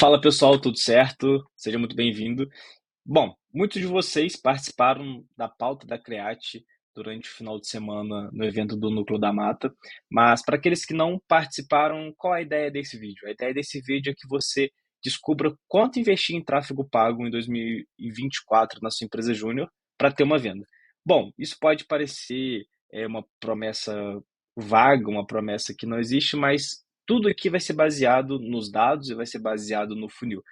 Fala pessoal, tudo certo? Seja muito bem-vindo. Bom, muitos de vocês participaram da pauta da CREAT durante o final de semana no evento do Núcleo da Mata, mas para aqueles que não participaram, qual a ideia desse vídeo? A ideia desse vídeo é que você descubra quanto investir em tráfego pago em 2024 na sua empresa júnior para ter uma venda. Bom, isso pode parecer uma promessa vaga, uma promessa que não existe, mas tudo aqui vai ser baseado nos dados e vai ser baseado no funil.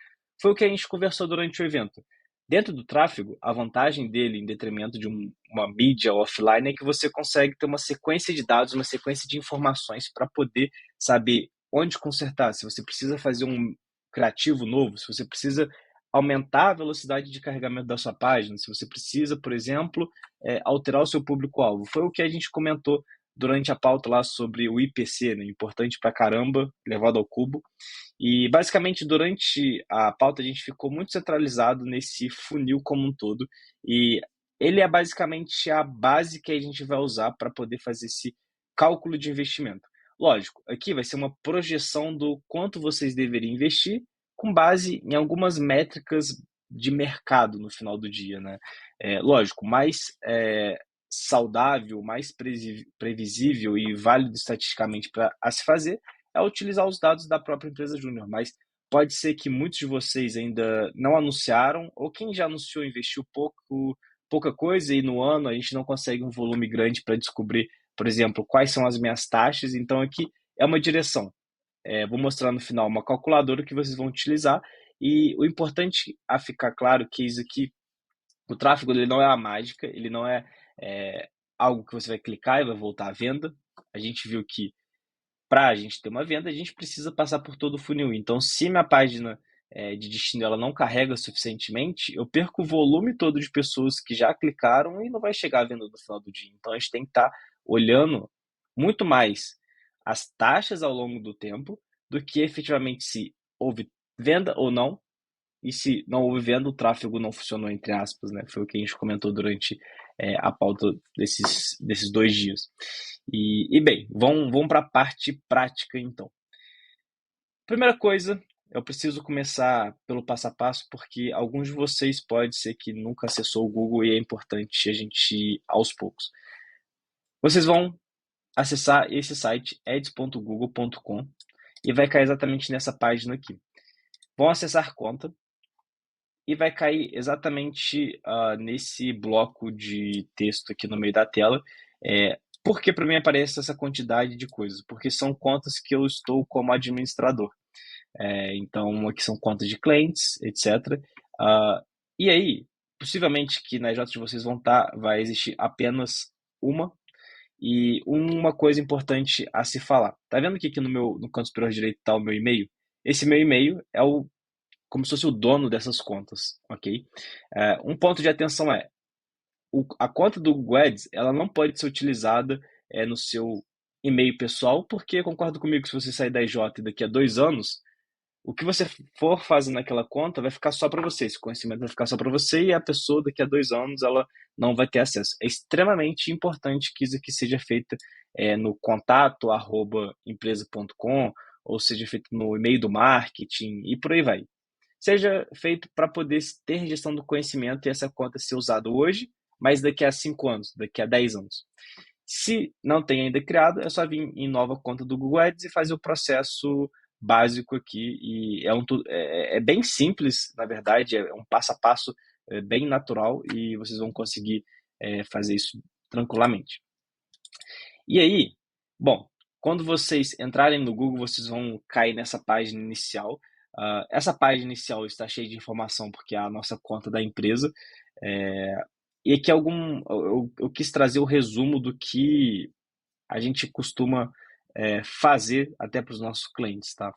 Foi o que a gente conversou durante o evento. Dentro do tráfego, a vantagem dele, em detrimento de uma mídia offline, é que você consegue ter uma sequência de dados, uma sequência de informações para poder saber onde consertar. Se você precisa fazer um criativo novo, se você precisa aumentar a velocidade de carregamento da sua página, se você precisa, por exemplo, alterar o seu público-alvo. Foi o que a gente comentou durante a pauta lá sobre o IPC, né? Importante pra caramba, levado ao cubo. E basicamente durante a pauta a gente ficou muito centralizado nesse funil como um todo. E ele é basicamente a base que a gente vai usar para poder fazer esse cálculo de investimento. Lógico, aqui vai ser uma projeção do quanto vocês deveriam investir com base em algumas métricas de mercado no final do dia, né? Lógico, mais saudável, mais previsível e válido estatisticamente para se fazer é utilizar os dados da própria empresa júnior, mas pode ser que muitos de vocês ainda não anunciaram, ou quem já anunciou investiu pouca coisa e no ano a gente não consegue um volume grande para descobrir, por exemplo, quais são as minhas taxas. Então aqui é uma direção. Vou mostrar no final uma calculadora que vocês vão utilizar e o importante a ficar claro que isso aqui, o tráfego ele não é a mágica, ele não é algo que você vai clicar e vai voltar à venda. A gente viu que para a gente ter uma venda, a gente precisa passar por todo o funil. Então, se minha página de destino ela não carrega suficientemente, eu perco o volume todo de pessoas que já clicaram e não vai chegar à venda no final do dia. Então, a gente tem que estar olhando muito mais as taxas ao longo do tempo do que efetivamente se houve venda ou não. E se não houve venda, o tráfego não funcionou, entre aspas, né? Foi o que a gente comentou durante a pauta desses 2 dias. E bem, vamos para a parte prática então. Primeira coisa, eu preciso começar pelo passo a passo, porque alguns de vocês pode ser que nunca acessou o Google e é importante a gente ir aos poucos. Vocês vão acessar esse site ads.google.com e vai cair exatamente nessa página aqui. Vão acessar conta e vai cair exatamente nesse bloco de texto aqui no meio da tela. Por que para mim aparece essa quantidade de coisas? Porque são contas que eu estou como administrador. Então, aqui são contas de clientes, etc. E aí, possivelmente que na J de vocês vai existir apenas uma. E uma coisa importante a se falar. Tá vendo que aqui no canto superior direito está o meu e-mail? Esse meu e-mail é como se fosse o dono dessas contas, ok? Um ponto de atenção a conta do Google Ads, ela não pode ser utilizada no seu e-mail pessoal, porque concorda comigo, se você sair da IJ daqui a 2 anos, o que você for fazer naquela conta vai ficar só para você, esse conhecimento vai ficar só para você e a pessoa daqui a 2 anos ela não vai ter acesso. É extremamente importante que isso aqui seja feito no contato empresa.com ou seja feito no e-mail do marketing e por aí vai. Seja feito para poder ter gestão do conhecimento e essa conta ser usada hoje, mas daqui a 5 anos, daqui a 10 anos. Se não tem ainda criado, é só vir em nova conta do Google Ads e fazer o processo básico aqui. E é bem simples, na verdade, é um passo a passo bem natural e vocês vão conseguir fazer isso tranquilamente. E aí, bom, quando vocês entrarem no Google, vocês vão cair nessa página inicial. Essa página inicial está cheia de informação porque é a nossa conta da empresa. É, e aqui eu quis trazer o resumo do que a gente costuma fazer até para os nossos clientes, tá?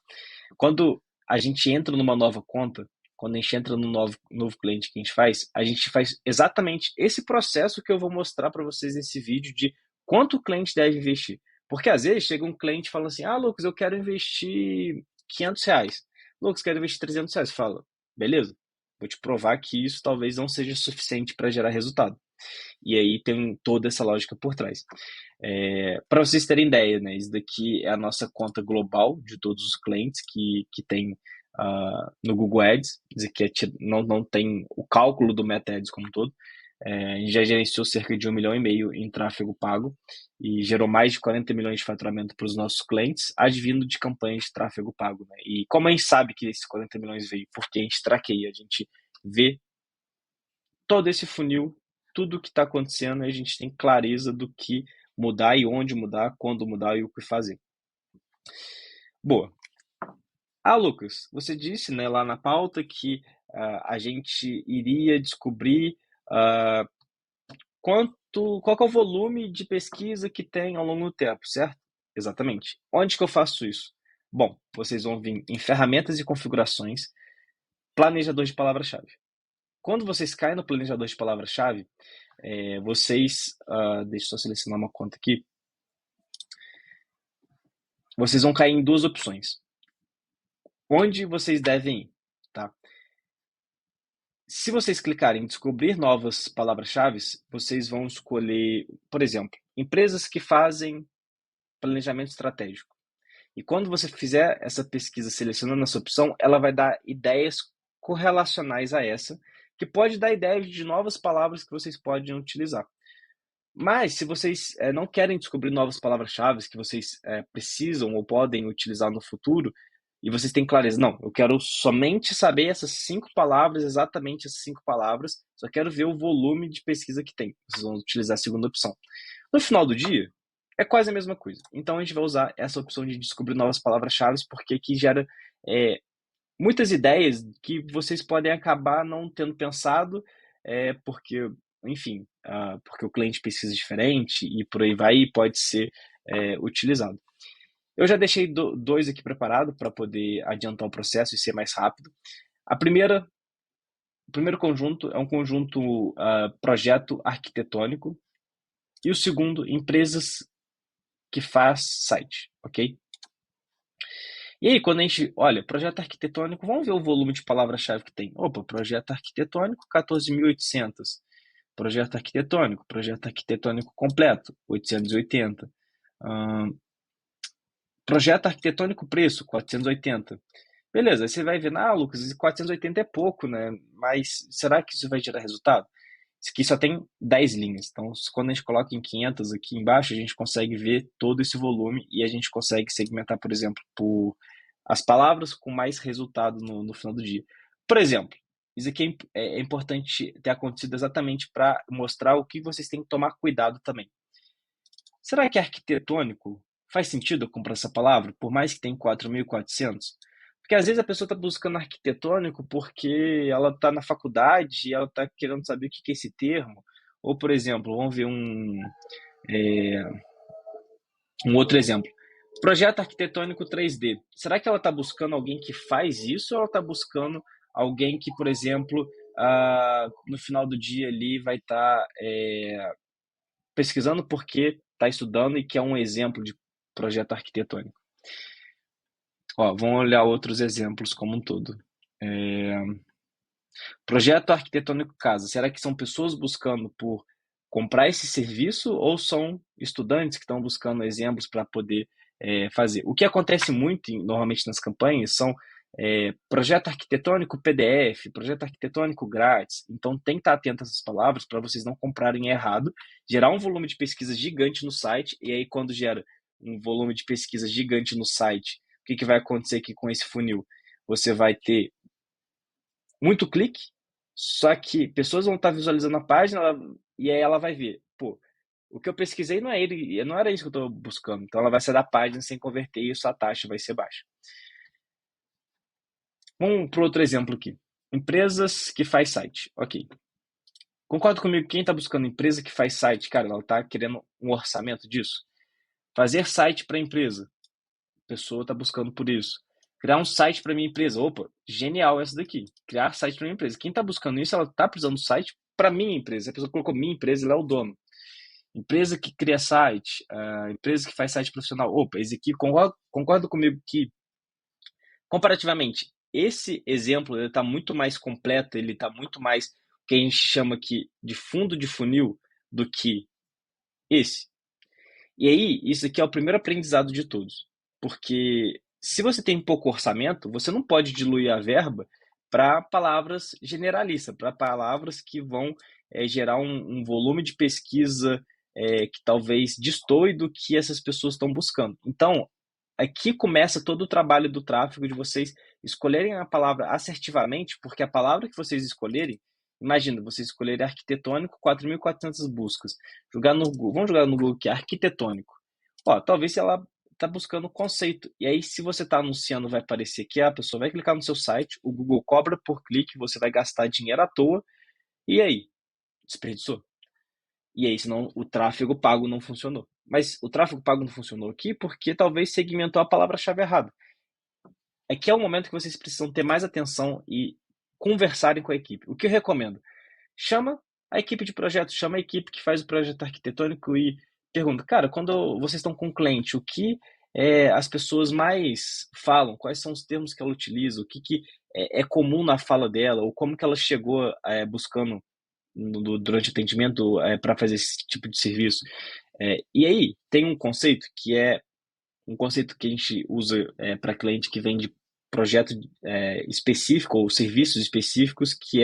Quando a gente entra numa nova conta, quando a gente entra no novo cliente que a gente faz exatamente esse processo que eu vou mostrar para vocês nesse vídeo de quanto o cliente deve investir. Porque às vezes chega um cliente e fala assim, Lucas, eu quero investir R$ 500. Lucas, quero investir R$ 300. Fala, beleza, vou te provar que isso talvez não seja suficiente para gerar resultado. E aí tem toda essa lógica por trás. Para vocês terem ideia, né, isso daqui é a nossa conta global de todos os clientes que tem no Google Ads, dizer que não tem o cálculo do Meta Ads como um todo. A gente já gerenciou cerca de 1,5 milhão em tráfego pago e gerou mais de 40 milhões de faturamento para os nossos clientes, advindo de campanhas de tráfego pago, né? E como a gente sabe que esses 40 milhões veio? Porque a gente traqueia, a gente vê todo esse funil, tudo o que está acontecendo, e a gente tem clareza do que mudar e onde mudar, quando mudar e o que fazer. Boa. Lucas, você disse, né, lá na pauta que a gente iria descobrir ah, qual que é o volume de pesquisa que tem ao longo do tempo, certo? Exatamente. Onde que eu faço isso? Bom, vocês vão vir em ferramentas e configurações, planejador de palavra-chave. Quando vocês caem no planejador de palavra-chave, deixa eu só selecionar uma conta aqui, vocês vão cair em duas opções. Onde vocês devem ir, tá? Se vocês clicarem em descobrir novas palavras-chave, vocês vão escolher, por exemplo, empresas que fazem planejamento estratégico. E quando você fizer essa pesquisa selecionando essa opção, ela vai dar ideias correlacionais a essa, que pode dar ideias de novas palavras que vocês podem utilizar. Mas, se vocês não querem descobrir novas palavras-chave que vocês precisam ou podem utilizar no futuro, e vocês têm clareza, não, eu quero somente saber essas 5 palavras, exatamente essas 5 palavras, só quero ver o volume de pesquisa que tem. Vocês vão utilizar a segunda opção. No final do dia, é quase a mesma coisa. Então, a gente vai usar essa opção de descobrir novas palavras-chave, porque aqui gera muitas ideias que vocês podem acabar não tendo pensado, porque, enfim, porque o cliente precisa diferente e por aí vai e pode ser utilizado. Eu já deixei dois aqui preparados para poder adiantar o processo e ser mais rápido. O primeiro conjunto é um conjunto projeto arquitetônico e o segundo, empresas que faz site, ok? E aí, quando a gente olha, projeto arquitetônico, vamos ver o volume de palavra-chave que tem. Opa, projeto arquitetônico, 14.800. Projeto arquitetônico completo, 880. Projeto arquitetônico preço, 480. Beleza, aí você vai ver, Lucas, 480 é pouco, né? Mas será que isso vai gerar resultado? Isso aqui só tem 10 linhas, então quando a gente coloca em 500 aqui embaixo, a gente consegue ver todo esse volume e a gente consegue segmentar, por exemplo, por as palavras com mais resultado no final do dia. Por exemplo, isso aqui é importante ter acontecido exatamente para mostrar o que vocês têm que tomar cuidado também. Será que arquitetônico faz sentido eu comprar essa palavra, por mais que tenha 4.400? Porque às vezes a pessoa está buscando arquitetônico porque ela está na faculdade e ela está querendo saber o que é esse termo. Ou, por exemplo, vamos ver um outro exemplo. Projeto arquitetônico 3D. Será que ela está buscando alguém que faz isso ou ela está buscando alguém que, por exemplo, no final do dia ali vai estar pesquisando porque está estudando e que é um exemplo de projeto arquitetônico? Vamos olhar outros exemplos como um todo. Projeto arquitetônico casa. Será que são pessoas buscando por comprar esse serviço ou são estudantes que estão buscando exemplos para poder fazer? O que acontece muito, normalmente, nas campanhas são projeto arquitetônico PDF, projeto arquitetônico grátis. Então, tem que estar atento a essas palavras para vocês não comprarem errado, gerar um volume de pesquisa gigante no site, e aí, quando gera um volume de pesquisa gigante no site, o que vai acontecer aqui com esse funil? Você vai ter muito clique, só que pessoas vão estar visualizando a página e aí ela vai ver, pô, o que eu pesquisei não era isso que eu estou buscando. Então ela vai sair da página sem converter e a taxa vai ser baixa. Vamos para outro exemplo aqui. Empresas que faz site. Ok. Concorda comigo? Quem está buscando empresa que faz site, cara, ela está querendo um orçamento disso. Fazer site para empresa. A pessoa está buscando por isso. Criar um site para minha empresa. Opa, genial essa daqui. Criar site para minha empresa. Quem está buscando isso, ela está precisando do site para minha empresa. A pessoa colocou minha empresa, ela é o dono. Empresa que cria site, empresa que faz site profissional. Opa, esse aqui, concorda comigo que, comparativamente, esse exemplo está muito mais completo, ele está muito mais o que a gente chama aqui de fundo de funil do que esse. E aí, isso aqui é o primeiro aprendizado de todos. Porque Se você tem pouco orçamento, você não pode diluir a verba para palavras generalistas, para palavras que vão gerar um volume de pesquisa que talvez destoe do que essas pessoas estão buscando. Então, aqui começa todo o trabalho do tráfego de vocês escolherem a palavra assertivamente, porque a palavra que vocês escolherem, imagina, vocês escolherem arquitetônico, 4.400 buscas. Vamos jogar no Google que é arquitetônico. Ó, talvez ela está buscando conceito. E aí, se você está anunciando, vai aparecer que a pessoa vai clicar no seu site, o Google cobra por clique, você vai gastar dinheiro à toa. E aí? Desperdiçou. E aí, senão o tráfego pago não funcionou. Mas o tráfego pago não funcionou aqui porque talvez segmentou a palavra-chave errada. Aqui é o momento que vocês precisam ter mais atenção e conversarem com a equipe. O que eu recomendo? Chama a equipe de projeto, chama a equipe que faz o projeto arquitetônico e pergunta, cara, quando vocês estão com o cliente, o que as pessoas mais falam? Quais são os termos que ela utiliza? O que é comum na fala dela? Ou como que ela chegou buscando durante o atendimento para fazer esse tipo de serviço? E aí, tem um conceito que é um conceito que a gente usa para cliente que vende projeto específico ou serviços específicos, que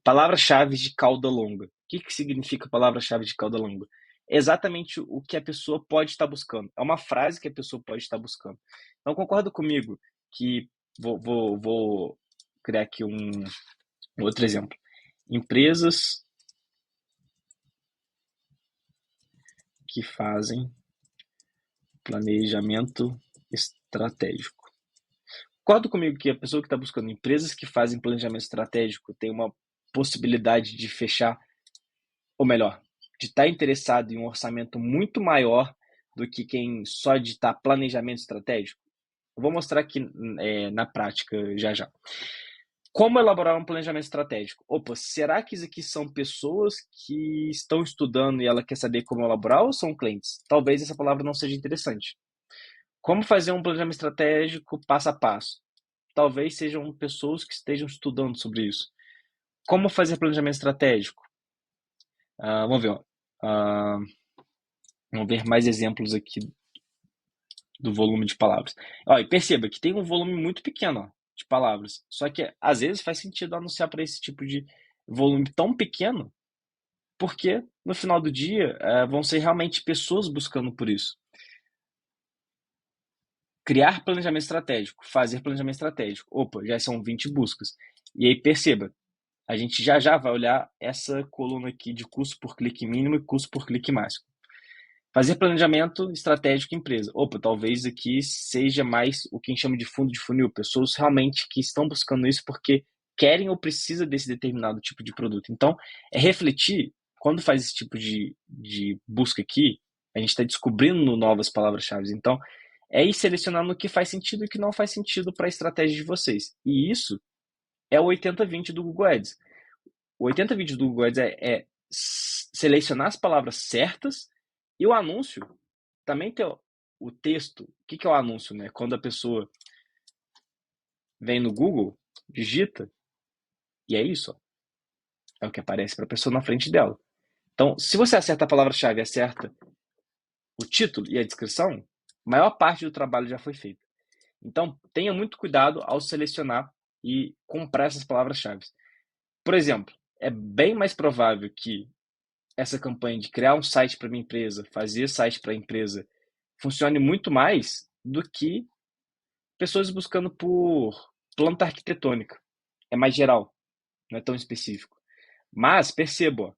palavras-chave de cauda longa. O que significa palavra-chave de cauda longa? É exatamente o que a pessoa pode estar buscando. É uma frase que a pessoa pode estar buscando. Então, concorda comigo que vou criar aqui um outro exemplo. Empresas que fazem planejamento estratégico. Concorda comigo que a pessoa que está buscando empresas que fazem planejamento estratégico tem uma possibilidade de fechar, ou melhor, de estar interessado em um orçamento muito maior do que quem só de estar planejamento estratégico? Eu vou mostrar aqui na prática já já. Como elaborar um planejamento estratégico? Opa, será que isso aqui são pessoas que estão estudando e ela quer saber como elaborar ou são clientes? Talvez essa palavra não seja interessante. Como fazer um planejamento estratégico passo a passo? Talvez sejam pessoas que estejam estudando sobre isso. Como fazer planejamento estratégico? Vamos ver. Vamos ver mais exemplos aqui do volume de palavras. E perceba que tem um volume muito pequeno de palavras. Só que às vezes faz sentido anunciar para esse tipo de volume tão pequeno, porque no final do dia vão ser realmente pessoas buscando por isso. Criar planejamento estratégico, fazer planejamento estratégico. Opa, já são 20 buscas. E aí perceba, a gente já vai olhar essa coluna aqui de custo por clique mínimo e custo por clique máximo. Fazer planejamento estratégico empresa. Opa, talvez aqui seja mais o que a gente chama de fundo de funil. Pessoas realmente que estão buscando isso porque querem ou precisam desse determinado tipo de produto. Então, é refletir, quando faz esse tipo de busca aqui, a gente está descobrindo novas palavras-chave. Então, é ir selecionando o que faz sentido e o que não faz sentido para a estratégia de vocês. E isso é o 80-20 do Google Ads. O 80-20 do Google Ads é selecionar as palavras certas e o anúncio também tem o texto. O que é o anúncio, né? Quando a pessoa vem no Google, digita, e é isso. Ó. É o que aparece para a pessoa na frente dela. Então, se você acerta a palavra-chave, acerta o título e a descrição, a maior parte do trabalho já foi feita. Então, tenha muito cuidado ao selecionar e comprar essas palavras-chave. Por exemplo, é bem mais provável que essa campanha de criar um site para minha empresa, fazer site para a empresa, funcione muito mais do que pessoas buscando por planta arquitetônica. É mais geral, não é tão específico. Mas perceba,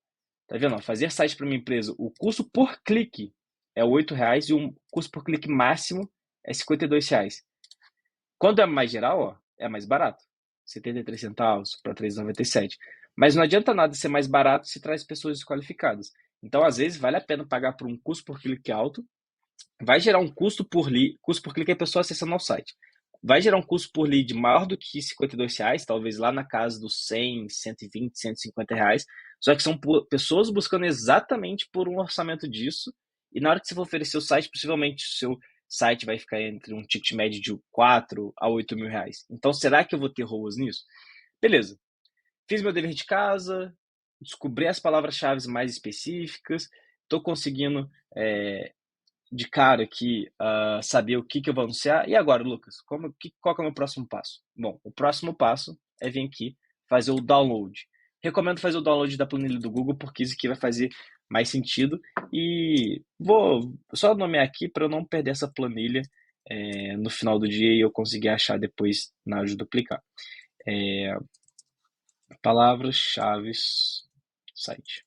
tá vendo? Fazer site para minha empresa, o custo por clique é R$ 8 e o custo por clique máximo é R$ 52. Quando é mais geral, é mais barato. 73 centavos para 3,97. Mas não adianta nada ser mais barato se traz pessoas desqualificadas. Então, às vezes, vale a pena pagar por um custo por clique alto. Vai gerar um custo por clique é a pessoa acessando ao site. Vai gerar um custo por lead maior do que R$ 52, talvez lá na casa dos 100, 120, R$ 150. Só que são pessoas buscando exatamente por um orçamento disso. E na hora que você for oferecer o site, possivelmente o seu site vai ficar entre um ticket médio de 4 a 8 mil reais. Então, será que eu vou ter ROAS nisso? Beleza. Fiz meu dever de casa, descobri as palavras-chave mais específicas, estou conseguindo de cara aqui saber o que, que eu vou anunciar. E agora, Lucas, qual que é o meu próximo passo? Bom, o próximo passo é vir aqui fazer o download. Recomendo fazer o download da planilha do Google, porque isso aqui vai fazer mais sentido. E vou só nomear aqui para eu não perder essa planilha no final do dia e eu conseguir achar depois na hora de duplicar. Palavras-chave site.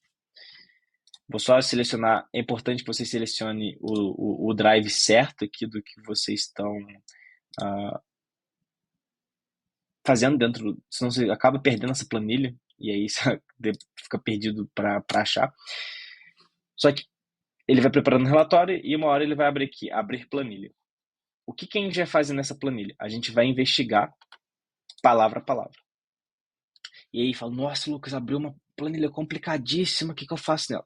Vou só selecionar. É importante que você selecione o drive certo aqui do que vocês estão fazendo dentro. Senão você acaba perdendo essa planilha e aí você fica perdido para achar. Só que ele vai preparando o relatório e uma hora ele vai abrir aqui, abrir planilha. O que, que a gente vai fazer nessa planilha? A gente vai investigar palavra a palavra. E aí fala, nossa, Lucas, abriu uma planilha complicadíssima, o que, que eu faço nela?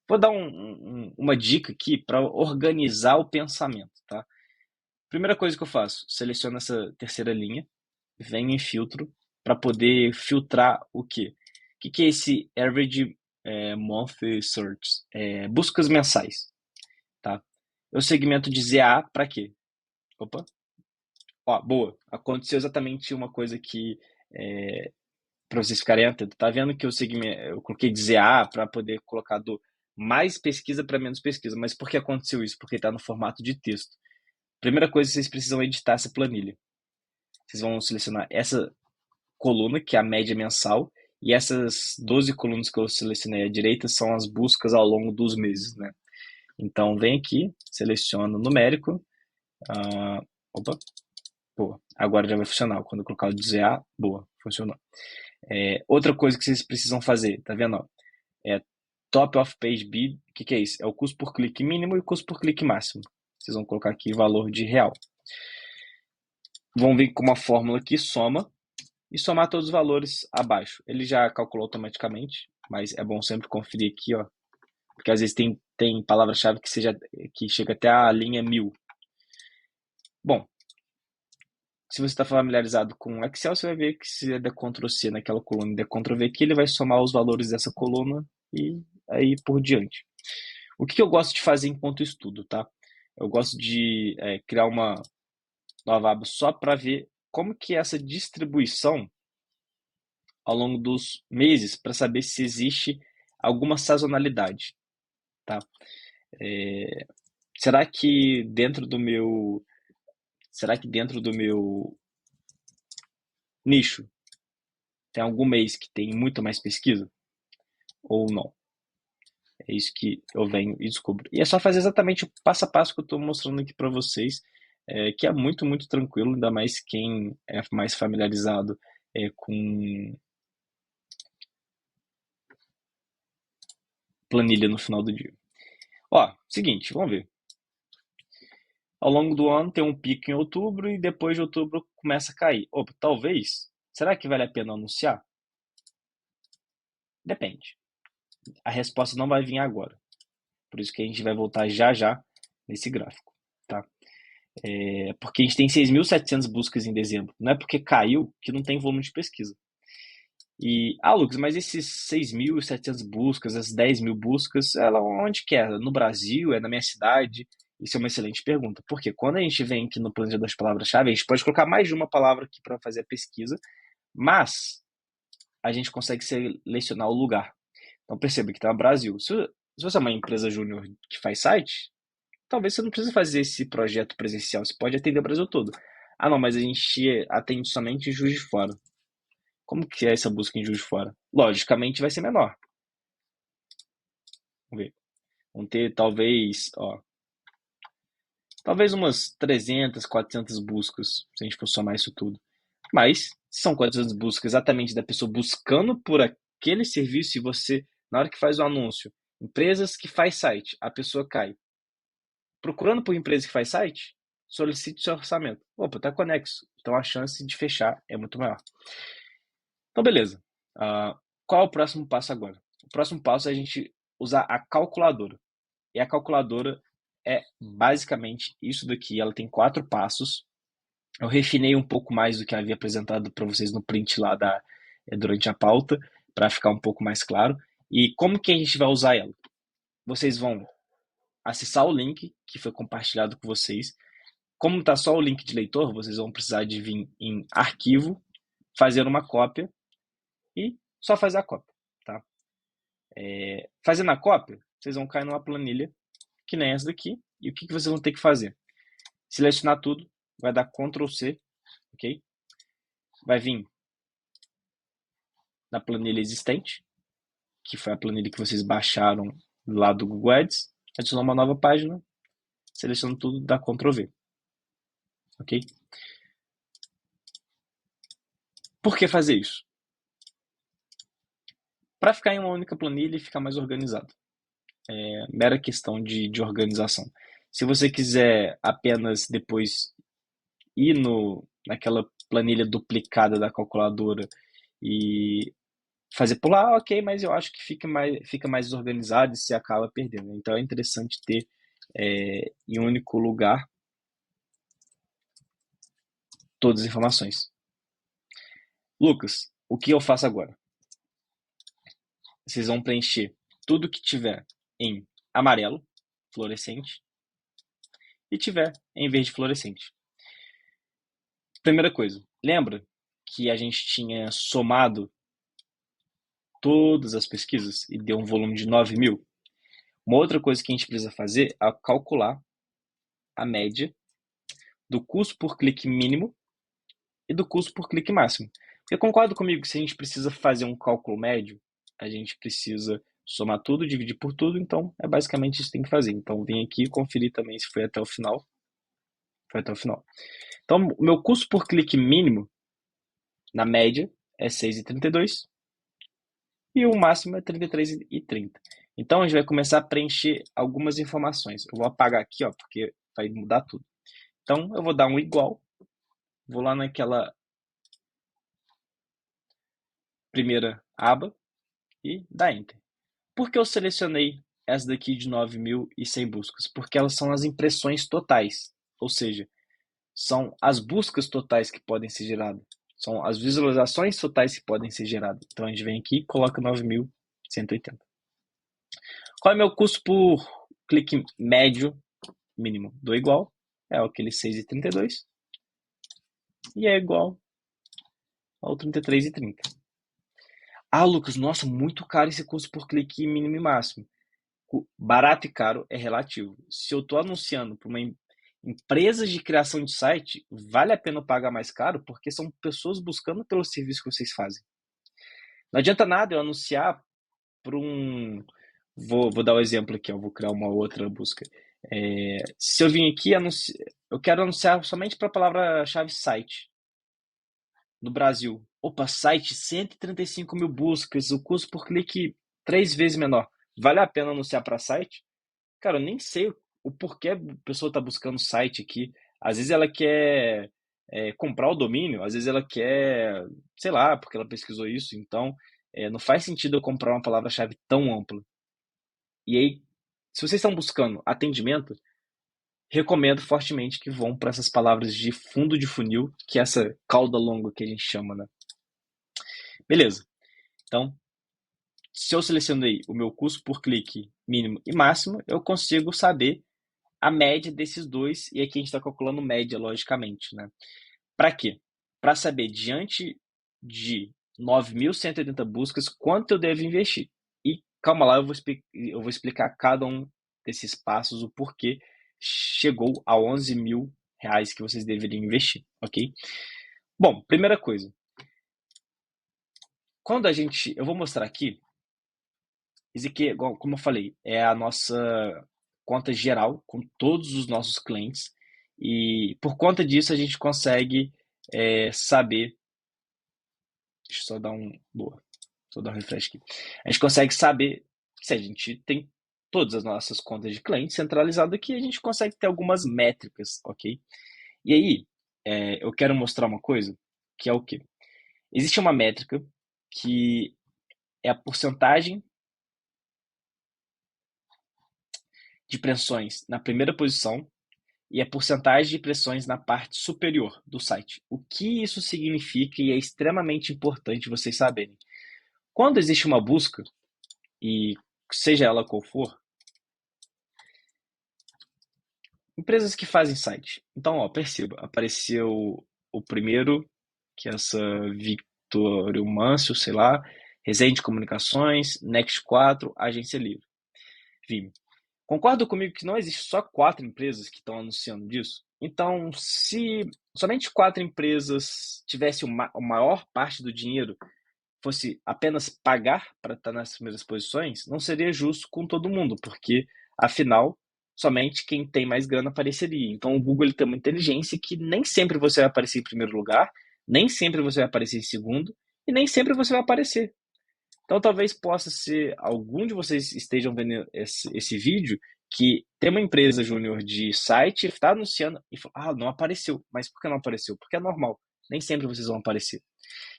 Vou dar uma dica aqui para organizar o pensamento, tá? Primeira coisa que eu faço, seleciono essa terceira linha, venho em filtro para poder filtrar o quê? O que é esse average monthly search? Buscas mensais, tá? Eu segmento de ZA para quê? Opa, ó, boa. Aconteceu exatamente uma coisa que para vocês ficarem atentos. Tá vendo que eu coloquei de ZA para poder colocar do mais pesquisa para menos pesquisa. Mas por que aconteceu isso? Porque está no formato de texto. Primeira coisa, vocês precisam editar essa planilha. Vocês vão selecionar essa coluna, que é a média mensal, e essas 12 colunas que eu selecionei à direita são as buscas ao longo dos meses, né? Então, vem aqui, seleciono numérico. Opa, boa. Agora já vai funcionar. Quando eu colocar o de ZA, boa, funcionou. Outra coisa que vocês precisam fazer, tá vendo? Top of page bid, o que é isso? É o custo por clique mínimo e o custo por clique máximo. Vocês vão colocar aqui valor de real. Vão vir com uma fórmula que soma e somar todos os valores abaixo. Ele já calculou automaticamente, mas é bom sempre conferir aqui, ó, porque às vezes tem palavra-chave que chega até a linha 1000. Bom, se você está familiarizado com Excel, você vai ver que se der Ctrl C naquela coluna e der Ctrl V aqui, ele vai somar os valores dessa coluna e aí por diante. O que eu gosto de fazer enquanto estudo, tá? Eu gosto de criar uma nova aba só para ver como que é essa distribuição ao longo dos meses, para saber se existe alguma sazonalidade, tá? Será que dentro do meu nicho tem algum mês que tem muito mais pesquisa ou não? É isso que eu venho e descubro. E é só fazer exatamente o passo a passo que eu estou mostrando aqui para vocês, que é muito, muito tranquilo, ainda mais quem é mais familiarizado com planilha no final do dia. Ó, seguinte, vamos ver. Ao longo do ano tem um pico em outubro e depois de outubro começa a cair. Opa, talvez. Será que vale a pena anunciar? Depende. A resposta não vai vir agora. Por isso que a gente vai voltar já já nesse gráfico, tá? Porque a gente tem 6.700 buscas em dezembro. Não é porque caiu que não tem volume de pesquisa. Lucas, mas esses 6.700 buscas, as 10.000 buscas, ela onde que é? No Brasil? É na minha cidade? Isso é uma excelente pergunta. Porque quando a gente vem aqui no planejador das palavras-chave, a gente pode colocar mais de uma palavra aqui para fazer a pesquisa, mas a gente consegue selecionar o lugar. Então perceba que está no Brasil. Se você é uma empresa júnior que faz site, talvez você não precise fazer esse projeto presencial. Você pode atender o Brasil todo. Ah, não, mas a gente atende somente em Juiz de Fora. Como que é essa busca em Juiz de Fora? Logicamente vai ser menor. Vamos ver. Vão ter talvez umas 300, 400 buscas, se a gente for somar isso tudo. Mas, se são 400 buscas exatamente da pessoa buscando por aquele serviço e você, na hora que faz o anúncio, empresas que faz site, a pessoa cai. Procurando por empresa que faz site, solicite seu orçamento. Opa, tá conexo. Então a chance de fechar é muito maior. Então, beleza. Qual é o próximo passo agora? O próximo passo é a gente usar a calculadora. E a calculadora é basicamente isso daqui. Ela tem 4 passos. Eu refinei um pouco mais do que havia apresentado para vocês no print lá durante a pauta, para ficar um pouco mais claro. E como que a gente vai usar ela? Vocês vão acessar o link que foi compartilhado com vocês. Como está só o link de leitor, vocês vão precisar de vir em arquivo, fazer uma cópia e só fazer a cópia, tá? Fazendo a cópia, vocês vão cair numa planilha que nem essa daqui. E o que vocês vão ter que fazer? Selecionar tudo, vai dar Ctrl C, ok? Vai vir na planilha existente, que foi a planilha que vocês baixaram lá do Google Ads, adicionar uma nova página, seleciona tudo, dá Ctrl V, ok? Por que fazer isso? Para ficar em uma única planilha e ficar mais organizado. É mera questão de organização. Se você quiser apenas depois ir naquela planilha duplicada da calculadora e fazer por lá, ok, mas eu acho que fica mais desorganizado e você acaba perdendo. Então é interessante ter em um único lugar todas as informações. Lucas, o que eu faço agora? Vocês vão preencher tudo que tiver em amarelo, fluorescente, e tiver em verde fluorescente. Primeira coisa, lembra que a gente tinha somado todas as pesquisas e deu um volume de 9.000? Uma outra coisa que a gente precisa fazer é calcular a média do custo por clique mínimo e do custo por clique máximo. Você concorda comigo que se a gente precisa fazer um cálculo médio, a gente precisa somar tudo, dividir por tudo, então é basicamente isso que tem que fazer. Então vim aqui conferir também se foi até o final. Foi até o final. Então o meu custo por clique mínimo, na média, é 6,32 e o máximo é 33,30. Então a gente vai começar a preencher algumas informações. Eu vou apagar aqui, ó, porque vai mudar tudo. Então eu vou dar um igual, vou lá naquela primeira aba e dar Enter. Por que eu selecionei essa daqui de 9.100 buscas? Porque elas são as impressões totais, ou seja, são as buscas totais que podem ser geradas, são as visualizações totais que podem ser geradas. Então a gente vem aqui e coloca 9.180. Qual é o meu custo por clique médio mínimo? Do igual, é aquele 6,32 e é igual ao 33,30. Ah, Lucas, nossa, muito caro esse custo por clique mínimo e máximo. Barato e caro é relativo. Se eu estou anunciando para uma empresa de criação de site, vale a pena pagar mais caro porque são pessoas buscando pelo serviço que vocês fazem. Não adianta nada eu anunciar para um. Vou dar um exemplo aqui, eu vou criar uma outra busca. Se eu vim aqui, eu quero anunciar somente para a palavra-chave site no Brasil. Opa, site, 135.000 buscas, o custo por clique 3 vezes menor. Vale a pena anunciar para site? Cara, eu nem sei o porquê a pessoa está buscando site aqui. Às vezes ela quer comprar o domínio, às vezes ela quer, sei lá, porque ela pesquisou isso. Então, não faz sentido eu comprar uma palavra-chave tão ampla. E aí, se vocês estão buscando atendimento, recomendo fortemente que vão para essas palavras de fundo de funil, que é essa cauda longa que a gente chama, né? Beleza. Então, se eu selecionei o meu custo por clique mínimo e máximo, eu consigo saber a média desses dois, e aqui a gente está calculando média, logicamente, né? Para quê? Para saber, diante de 9.180 buscas, quanto eu devo investir. E calma lá, eu vou explicar cada um desses passos, o porquê chegou a 11 mil reais que vocês deveriam investir, ok? Bom, primeira coisa. Quando eu vou mostrar aqui, isso aqui, como eu falei, é a nossa conta geral com todos os nossos clientes. E por conta disso a gente consegue saber. Deixa eu só dar só dar um refresh aqui. A gente consegue saber se a gente tem todas as nossas contas de clientes centralizadas aqui, a gente consegue ter algumas métricas, ok? E aí, eu quero mostrar uma coisa, que é o quê? Existe uma métrica que é a porcentagem de impressões na primeira posição e a porcentagem de impressões na parte superior do site. O que isso significa e é extremamente importante vocês saberem. Quando existe uma busca, e seja ela qual for, Empresas que fazem site. Então, ó, perceba, apareceu o primeiro, que é essa Victor Mâncio, sei lá, Resende Comunicações, Next 4, Agência Livre, Vime. Concorda comigo que não existe só 4 empresas que estão anunciando disso? Então, se somente 4 empresas tivessem a maior parte do dinheiro fosse apenas pagar para estar nas primeiras posições, não seria justo com todo mundo, porque, afinal, somente quem tem mais grana apareceria. Então, o Google ele tem uma inteligência que nem sempre você vai aparecer em primeiro lugar, nem sempre você vai aparecer em segundo, e nem sempre você vai aparecer. Então, talvez possa ser algum de vocês estejam vendo esse vídeo que tem uma empresa júnior de site, está anunciando e fala, não apareceu. Mas por que não apareceu? Porque é normal. Nem sempre vocês vão aparecer.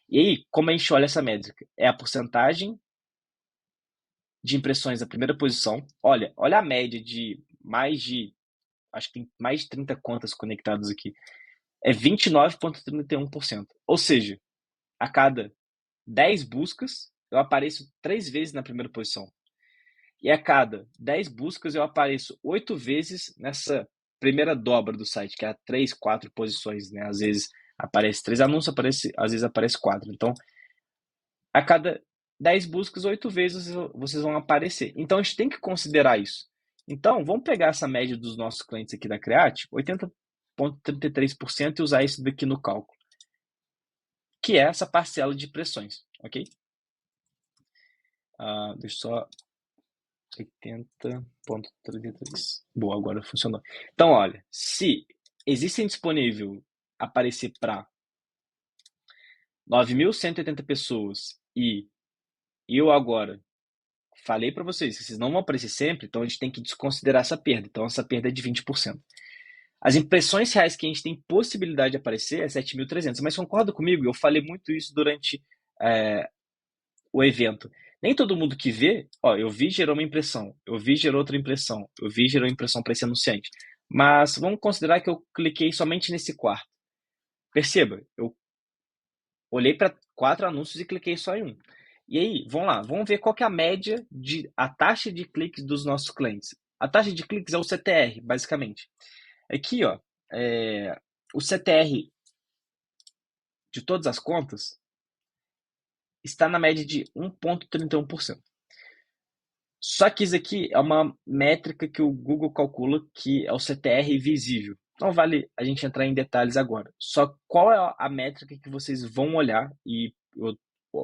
E aí, como a gente olha essa métrica? É a porcentagem de impressões da primeira posição. Olha a média acho que tem mais de 30 contas conectadas aqui. É 29,31%. Ou seja, a cada 10 buscas, eu apareço 3 vezes na primeira posição. E a cada 10 buscas, eu apareço 8 vezes nessa primeira dobra do site, que é 3, 4 posições, né? Às vezes aparece 3 anúncios, às vezes aparece 4. Então, a cada 10 buscas, 8 vezes vocês vão aparecer. Então, a gente tem que considerar isso. Então, vamos pegar essa média dos nossos clientes aqui da Create, 80,33%, e usar isso daqui no cálculo, que é essa parcela de impressões, ok? Deixa eu só 80,33. Boa, agora funcionou. Então, olha, se existem disponível aparecer para 9.180 pessoas e eu agora falei para vocês que vocês não vão aparecer sempre, então a gente tem que desconsiderar essa perda. Então, essa perda é de 20%. As impressões reais que a gente tem possibilidade de aparecer é 7.300. Mas concorda comigo? Eu falei muito isso durante o evento. Nem todo mundo que vê, eu vi gerou uma impressão, eu vi gerou outra impressão, eu vi gerou impressão para esse anunciante. Mas vamos considerar que eu cliquei somente nesse quarto. Perceba, eu olhei para 4 anúncios e cliquei só em um. E aí, vamos lá, vamos ver qual que é a taxa de cliques dos nossos clientes. A taxa de cliques é o CTR, basicamente. Aqui, o CTR de todas as contas está na média de 1,31%. Só que isso aqui é uma métrica que o Google calcula que é o CTR visível. Não vale a gente entrar em detalhes agora. Só qual é a métrica que vocês vão olhar, e eu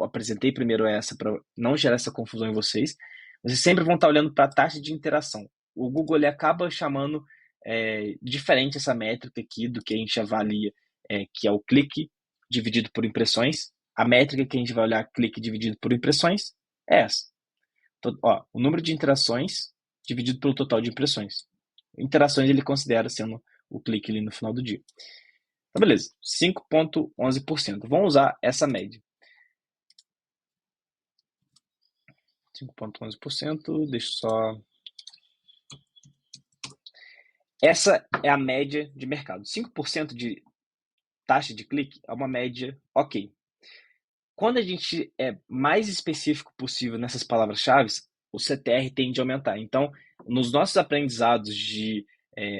apresentei primeiro essa para não gerar essa confusão em vocês. Vocês sempre vão estar olhando para a taxa de interação. O Google ele acaba chamando diferente essa métrica aqui do que a gente avalia, que é o clique dividido por impressões. A métrica que a gente vai olhar, clique dividido por impressões, é essa. O número de interações dividido pelo total de impressões. Interações ele considera sendo o clique ali no final do dia. Então, beleza, 5,11%. Vamos usar essa média. 5,11%, deixa eu só... Essa é a média de mercado. 5% de taxa de clique é uma média ok. Quando a gente é mais específico possível nessas palavras-chave, o CTR tende a aumentar. Então, nos nossos aprendizados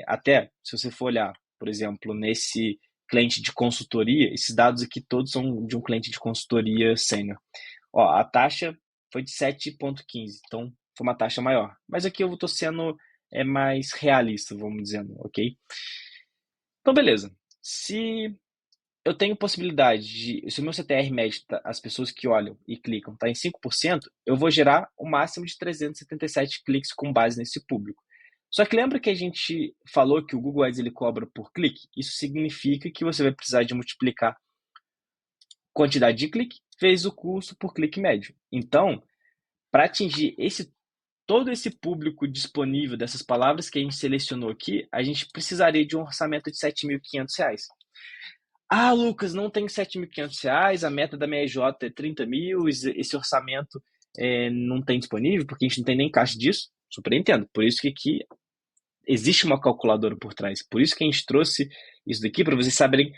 até se você for olhar, por exemplo, nesse cliente de consultoria, esses dados aqui todos são de um cliente de consultoria sênior. A taxa foi de 7,15, então foi uma taxa maior. Mas aqui eu estou sendo mais realista, vamos dizendo, ok? Então, beleza. Se eu tenho possibilidade se o meu CTR médio, as pessoas que olham e clicam, está em 5%, eu vou gerar o máximo de 377 cliques com base nesse público. Só que lembra que a gente falou que o Google Ads ele cobra por clique? Isso significa que você vai precisar de multiplicar quantidade de clique vezes o custo por clique médio. Então, para atingir todo esse público disponível dessas palavras que a gente selecionou aqui, a gente precisaria de um orçamento de R$ 7.500. Lucas, não tem R$ 7.500, a meta da minha EJ é 30 mil, esse orçamento não tem disponível, porque a gente não tem nem caixa disso. Super entendo. Por isso que aqui existe uma calculadora por trás. Por isso que a gente trouxe isso daqui, para vocês saberem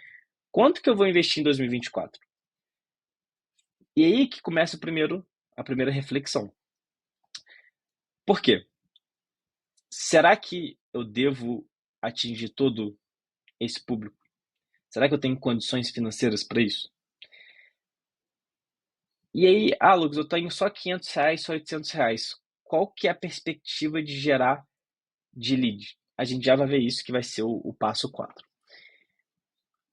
quanto que eu vou investir em 2024. E aí que começa a primeira reflexão. Por quê? Será que eu devo atingir todo esse público? Será que eu tenho condições financeiras para isso? E aí, Lucas, eu tenho só R$ 500, só R$ 800. Qual que é a perspectiva de gerar de lead? A gente já vai ver isso, que vai ser o passo 4.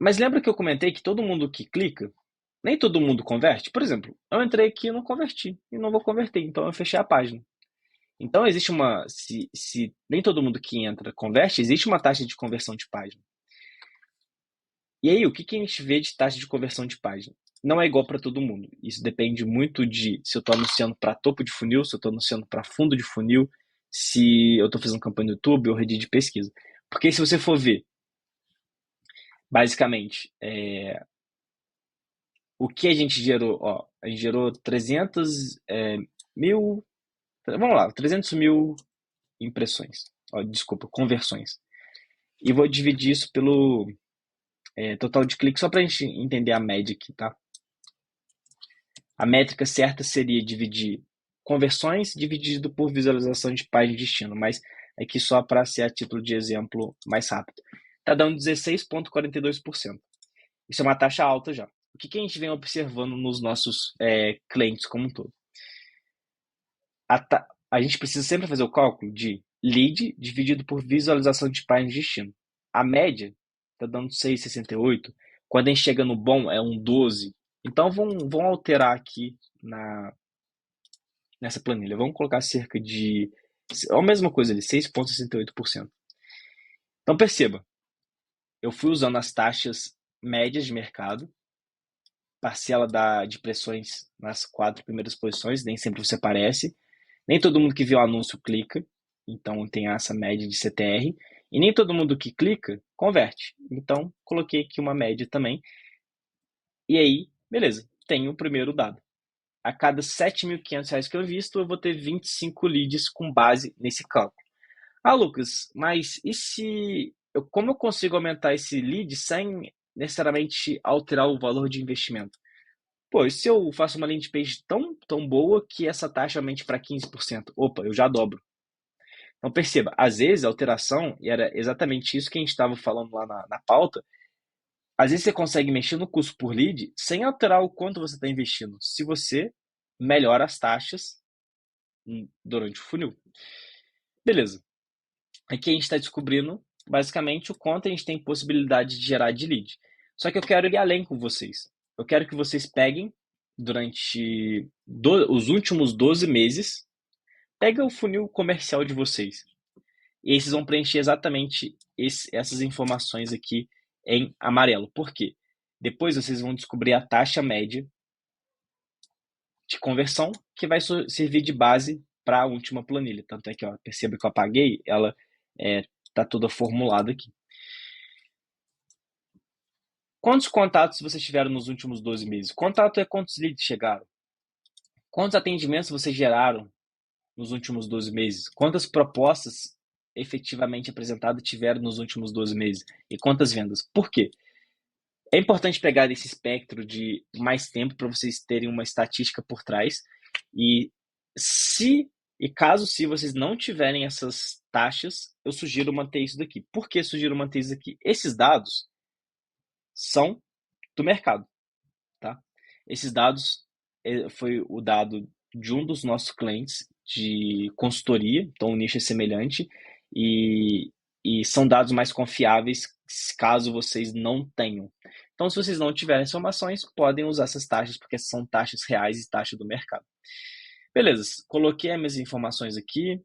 Mas lembra que eu comentei que todo mundo que clica, nem todo mundo converte? Por exemplo, eu entrei aqui e não converti, e não vou converter, então eu fechei a página. Então existe se nem todo mundo que entra converte, existe uma taxa de conversão de página. E aí, o que a gente vê de taxa de conversão de página? Não é igual para todo mundo. Isso depende muito de se eu estou anunciando para topo de funil, se eu estou anunciando para fundo de funil, se eu estou fazendo campanha no YouTube ou rede de pesquisa. Porque se você for ver, basicamente, o que a gente gerou, a gente gerou 300 mil, vamos lá, 300 mil impressões, desculpa, conversões. E vou dividir isso pelo total de cliques, só para a gente entender a média aqui, tá? A métrica certa seria dividir conversões dividido por visualização de página de destino, mas aqui só para ser a título de exemplo mais rápido. Está dando 16,42%. Isso é uma taxa alta já. O que a gente vem observando nos nossos clientes como um todo? A gente precisa sempre fazer o cálculo de lead dividido por visualização de página de destino. A média está dando 6,68. Quando a gente chega no bom, é um 12. Então, vão alterar aqui nessa planilha. Vamos colocar cerca de... a mesma coisa ali, 6,68%. Então, perceba, eu fui usando as taxas médias de mercado, parcela de pressões nas 4 primeiras posições, nem sempre você aparece. Nem todo mundo que vê o anúncio clica, então tem essa média de CTR. E nem todo mundo que clica converte. Então, coloquei aqui uma média também. E aí, beleza, tem o primeiro dado. A cada R$ 7.500 que eu visto, eu vou ter 25 leads com base nesse cálculo. Lucas, mas e se como eu consigo aumentar esse lead sem necessariamente alterar o valor de investimento? Pô, e se eu faço uma landing page tão boa que essa taxa aumente para 15%? Opa, eu já dobro. Então perceba, às vezes a alteração, e era exatamente isso que a gente estava falando lá na pauta, às vezes você consegue mexer no custo por lead sem alterar o quanto você está investindo, se você melhora as taxas durante o funil. Beleza. Aqui a gente está descobrindo, basicamente, o quanto a gente tem possibilidade de gerar de lead. Só que eu quero ir além com vocês. Eu quero que vocês peguem, durante os últimos 12 meses, pega o funil comercial de vocês. E aí vocês vão preencher exatamente essas informações aqui em amarelo. Por quê? Depois vocês vão descobrir a taxa média de conversão, que vai servir de base para a última planilha. Tanto é que, perceba que eu apaguei, ela está toda formulada aqui. Quantos contatos vocês tiveram nos últimos 12 meses? Contato é quantos leads chegaram. Quantos atendimentos vocês geraram nos últimos 12 meses? Quantas propostas efetivamente apresentadas tiveram nos últimos 12 meses? E quantas vendas? Por quê? É importante pegar esse espectro de mais tempo para vocês terem uma estatística por trás. E caso vocês não tiverem essas taxas, eu sugiro manter isso daqui. Por que sugiro manter isso aqui? Esses dados são do mercado, tá? Esses dados foi o dado de um dos nossos clientes de consultoria, então o nicho é semelhante, e são dados mais confiáveis caso vocês não tenham. Então, se vocês não tiverem informações, podem usar essas taxas, porque são taxas reais e taxa do mercado. Beleza, coloquei as minhas informações aqui.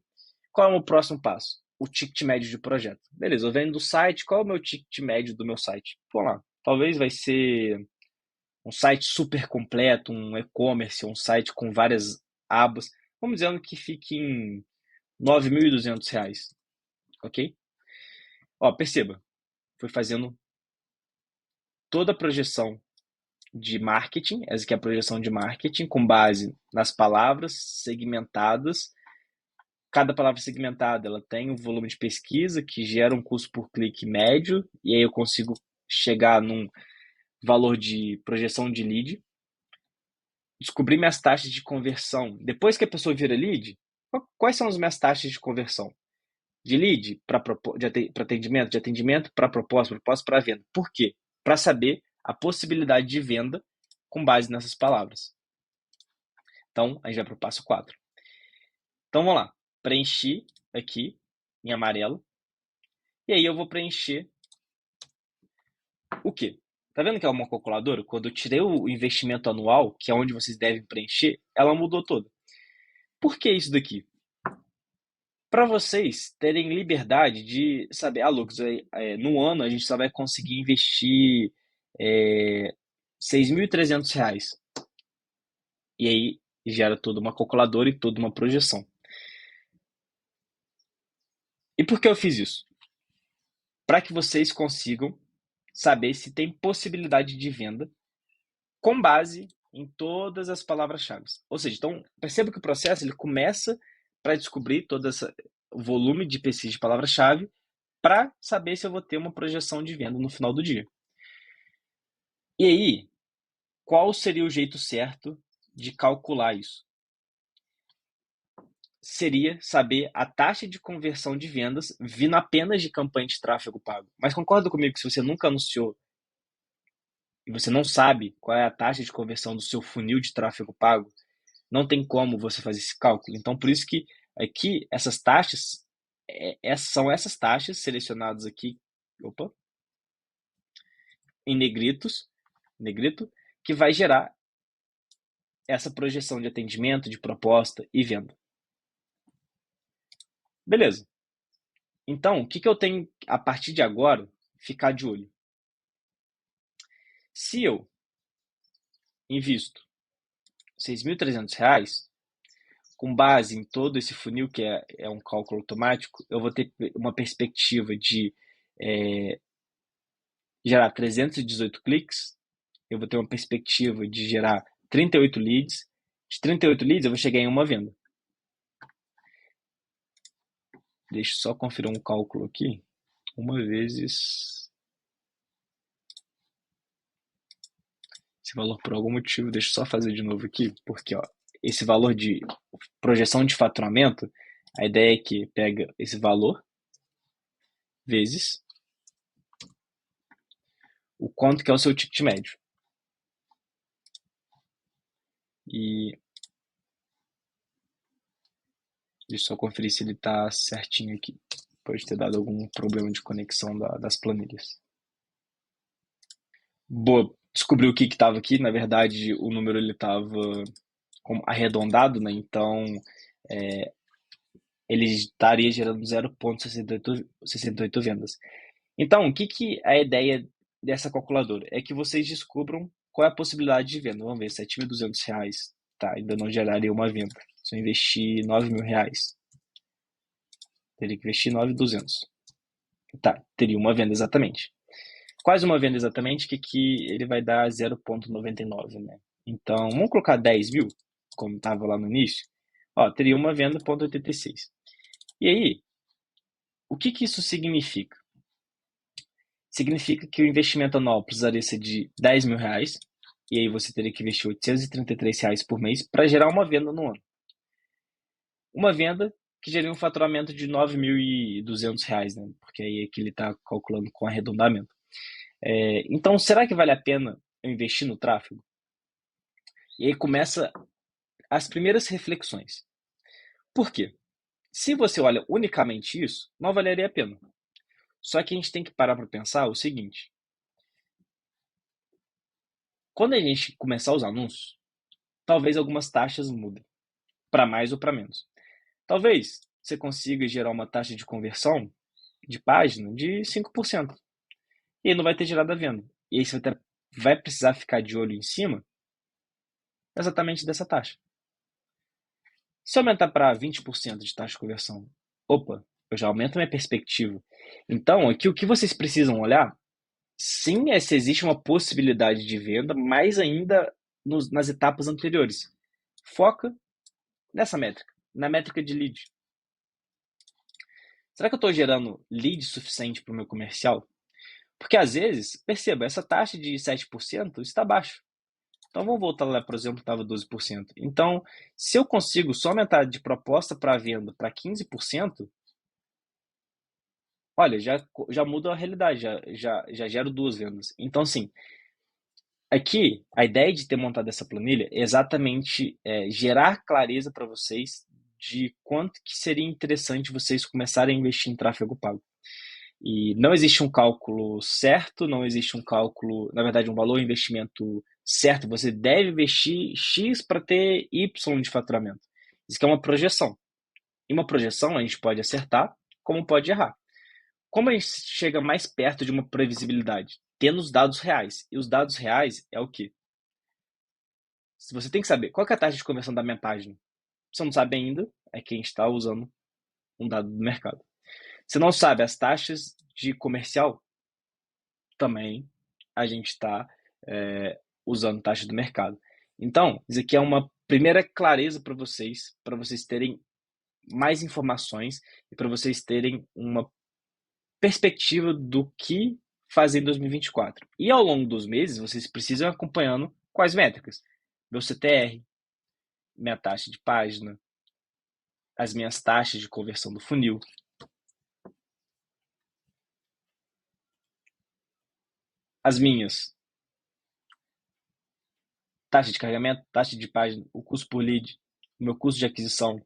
Qual é o próximo passo? O ticket médio de projeto. Beleza, eu venho do site, qual é o meu ticket médio do meu site? Vamos lá, talvez vai ser um site super completo, um e-commerce, um site com várias abas. Vamos dizendo que fique em R$ 9.200, ok? Perceba, fui fazendo toda a projeção de marketing, essa aqui é a projeção de marketing, com base nas palavras segmentadas. Cada palavra segmentada, ela tem um volume de pesquisa que gera um custo por clique médio, e aí eu consigo chegar num valor de projeção de lead. Descobrir minhas taxas de conversão. Depois que a pessoa vira lead, quais são as minhas taxas de conversão? De lead para atendimento, de atendimento para proposta, proposta para venda. Por quê? Para saber a possibilidade de venda com base nessas palavras. Então, a gente vai para o passo 4. Então, vamos lá. Preenchi aqui em amarelo. E aí eu vou preencher o quê? Tá vendo que é uma calculadora? Quando eu tirei o investimento anual, que é onde vocês devem preencher, ela mudou toda. Por que isso daqui? Para vocês terem liberdade de saber, Lucas, no ano a gente só vai conseguir investir R$ 6.300. E aí gera toda uma calculadora e toda uma projeção. E por que eu fiz isso? Para que vocês consigam saber se tem possibilidade de venda com base em todas as palavras-chave. Ou seja, então perceba que o processo ele começa para descobrir todo esse volume de pesquisa de palavra-chave para saber se eu vou ter uma projeção de venda no final do dia. E aí, qual seria o jeito certo de calcular isso? Seria saber a taxa de conversão de vendas vindo apenas de campanha de tráfego pago. Mas concorda comigo que se você nunca anunciou e você não sabe qual é a taxa de conversão do seu funil de tráfego pago, não tem como você fazer esse cálculo. Então, por isso que aqui essas taxas são essas taxas selecionadas aqui, em negrito, que vai gerar essa projeção de atendimento, de proposta e venda. Beleza. Então, o que eu tenho a partir de agora ficar de olho? Se eu invisto R$ 6.300, com base em todo esse funil, que é um cálculo automático, eu vou ter uma perspectiva de gerar 318 cliques, eu vou ter uma perspectiva de gerar 38 leads. De 38 leads, eu vou chegar em uma venda. Deixa eu só conferir um cálculo aqui. Uma vezes esse valor por algum motivo, deixa eu só fazer de novo aqui, porque esse valor de projeção de faturamento, a ideia é que pega esse valor vezes o quanto que é o seu ticket médio. E deixa eu só conferir se ele está certinho aqui. Pode ter dado algum problema de conexão das planilhas. Boa, descobriu o que estava aqui. Na verdade, o número ele estava arredondado, né? Então, ele estaria gerando 0,68 vendas. Então, o que é a ideia dessa calculadora? É que vocês descubram qual é a possibilidade de venda. Vamos ver, R$ 7.200, tá, ainda não geraria uma venda. Se eu investir R$ 9.000, teria que investir 9.200. Tá, teria uma venda exatamente. Quase uma venda exatamente, que ele vai dar 0,99, né? Então, vamos colocar 10 mil, como estava lá no início. Teria uma venda 0,86. E aí, o que isso significa? Significa que o investimento anual precisaria ser de R$ 10.000, e aí você teria que investir R$ 833 por mês para gerar uma venda no ano. Uma venda que geraria um faturamento de R$ 9.200, né? Porque aí é que ele está calculando com arredondamento. Então, será que vale a pena eu investir no tráfego? E aí começa as primeiras reflexões. Por quê? Se você olha unicamente isso, não valeria a pena. Só que a gente tem que parar para pensar o seguinte. Quando a gente começar os anúncios, talvez algumas taxas mudem, para mais ou para menos. Talvez você consiga gerar uma taxa de conversão de página de 5%. E aí não vai ter gerado a venda. E aí você vai precisar ficar de olho em cima exatamente dessa taxa. Se eu aumentar para 20% de taxa de conversão, eu já aumento minha perspectiva. Então, aqui o que vocês precisam olhar, sim, é se existe uma possibilidade de venda, mais ainda nas etapas anteriores. Foca nessa métrica, na métrica de lead. Será que eu estou gerando lead suficiente para o meu comercial? Porque às vezes, perceba, essa taxa de 7% está baixa. Então vamos voltar lá, por exemplo, estava 12%. Então, se eu consigo só aumentar de proposta para venda para 15%, olha, já muda a realidade, já gero duas vendas. Então, assim, aqui a ideia de ter montado essa planilha é exatamente gerar clareza para vocês de quanto que seria interessante vocês começarem a investir em tráfego pago. E não existe um cálculo certo, não existe um cálculo, na verdade, um valor de investimento certo. Você deve investir X para ter Y de faturamento. Isso que é uma projeção. E uma projeção a gente pode acertar, como pode errar. Como a gente chega mais perto de uma previsibilidade? Tendo os dados reais. E os dados reais é o quê? Você tem que saber qual que é a taxa de conversão da minha página. Você não sabe ainda, é quem está usando um dado do mercado. Você não sabe as taxas de comercial, também a gente está usando taxa do mercado. Então, isso aqui é uma primeira clareza para vocês terem mais informações e para vocês terem uma perspectiva do que fazer em 2024. E ao longo dos meses, vocês precisam ir acompanhando quais métricas? Meu CTR, minha taxa de página, as minhas taxas de conversão do funil. As minhas taxa de carregamento, taxa de página, o custo por lead, o meu custo de aquisição.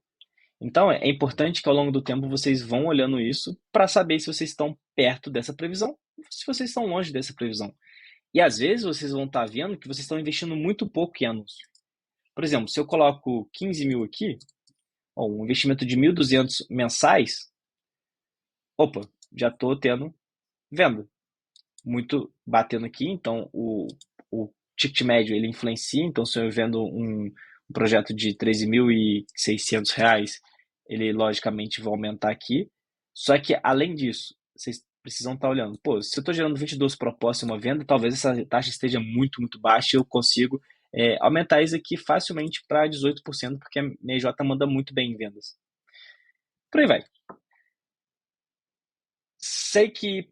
Então, é importante que ao longo do tempo vocês vão olhando isso para saber se vocês estão perto dessa previsão, se vocês estão longe dessa previsão. E às vezes vocês vão estar vendo que vocês estão investindo muito pouco em anúncio. Por exemplo, se eu coloco 15 mil aqui, um investimento de 1.200 mensais, opa, já estou tendo venda. Muito batendo aqui, então o ticket médio ele influencia. Então, se eu vendo um projeto de R$ 13.600, ele logicamente vai aumentar aqui. Só que, além disso, vocês precisam estar olhando, pô, se eu estou gerando 22 propostas em uma venda, talvez essa taxa esteja muito, muito baixa e eu consigo aumentar isso aqui facilmente para 18%, porque a minha J manda muito bem em vendas. Por aí vai. Sei que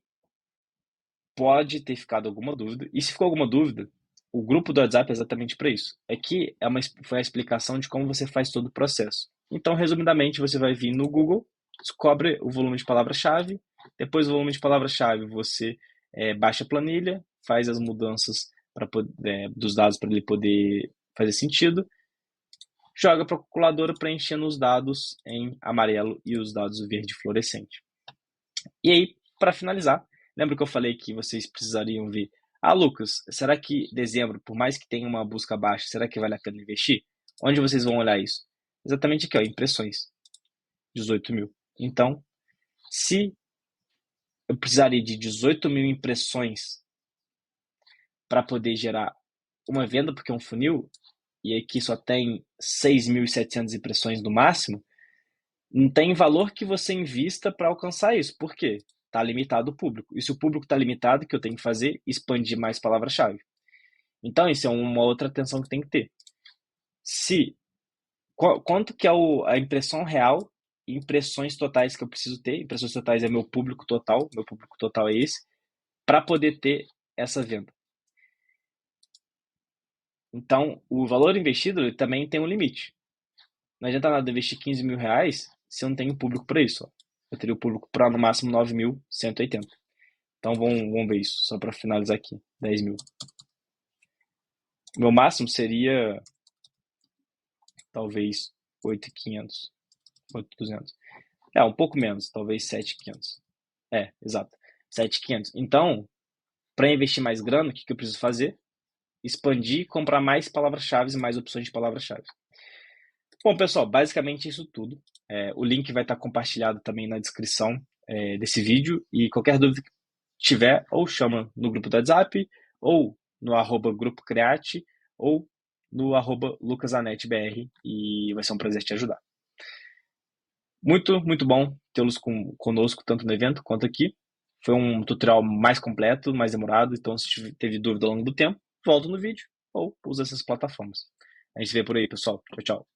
pode ter ficado alguma dúvida, e se ficou alguma dúvida, o grupo do WhatsApp é exatamente para isso. Aqui foi a explicação de como você faz todo o processo. Então, resumidamente, você vai vir no Google, descobre o volume de palavra-chave, depois do volume de palavra-chave você baixa a planilha, faz as mudanças dos dados para ele poder fazer sentido, joga para a calculadora preenchendo os dados em amarelo e os dados verde fluorescente. E aí, para finalizar, lembra que eu falei que vocês precisariam ver, Lucas, será que dezembro, por mais que tenha uma busca baixa, será que vale a pena investir? Onde vocês vão olhar isso? Exatamente aqui, ó, impressões, 18 mil. Então, se eu precisaria de 18 mil impressões para poder gerar uma venda, porque é um funil, e aqui só tem 6.700 impressões no máximo, não tem valor que você invista para alcançar isso. Por quê? Está limitado o público. E se o público está limitado, o que eu tenho que fazer? Expandir mais palavra-chave. Então, isso é uma outra atenção que tem que ter. Quanto que é a impressão real e impressões totais que eu preciso ter? Impressões totais é meu público total é esse, para poder ter essa venda. Então, o valor investido ele também tem um limite. Não adianta nada investir 15 mil reais se eu não tenho público para isso. Ó. Eu teria o público para no máximo 9.180. Então vamos ver isso, só para finalizar aqui. 10 mil. Meu máximo seria talvez 8.500, 8.200. Um pouco menos, talvez 7.500. Exato. 7.500. Então, para investir mais grana, o que eu preciso fazer? Expandir, comprar mais palavras-chave e mais opções de palavras-chave. Bom, pessoal, basicamente isso tudo. O link vai estar compartilhado também na descrição desse vídeo. E qualquer dúvida que tiver, ou chama no grupo do WhatsApp, ou no @grupo Create, ou no @lucasanetbr, e vai ser um prazer te ajudar. Muito, muito bom tê-los conosco, tanto no evento quanto aqui. Foi um tutorial mais completo, mais demorado, então se teve dúvida ao longo do tempo, volta no vídeo ou usa essas plataformas. A gente se vê por aí, pessoal. Tchau, tchau.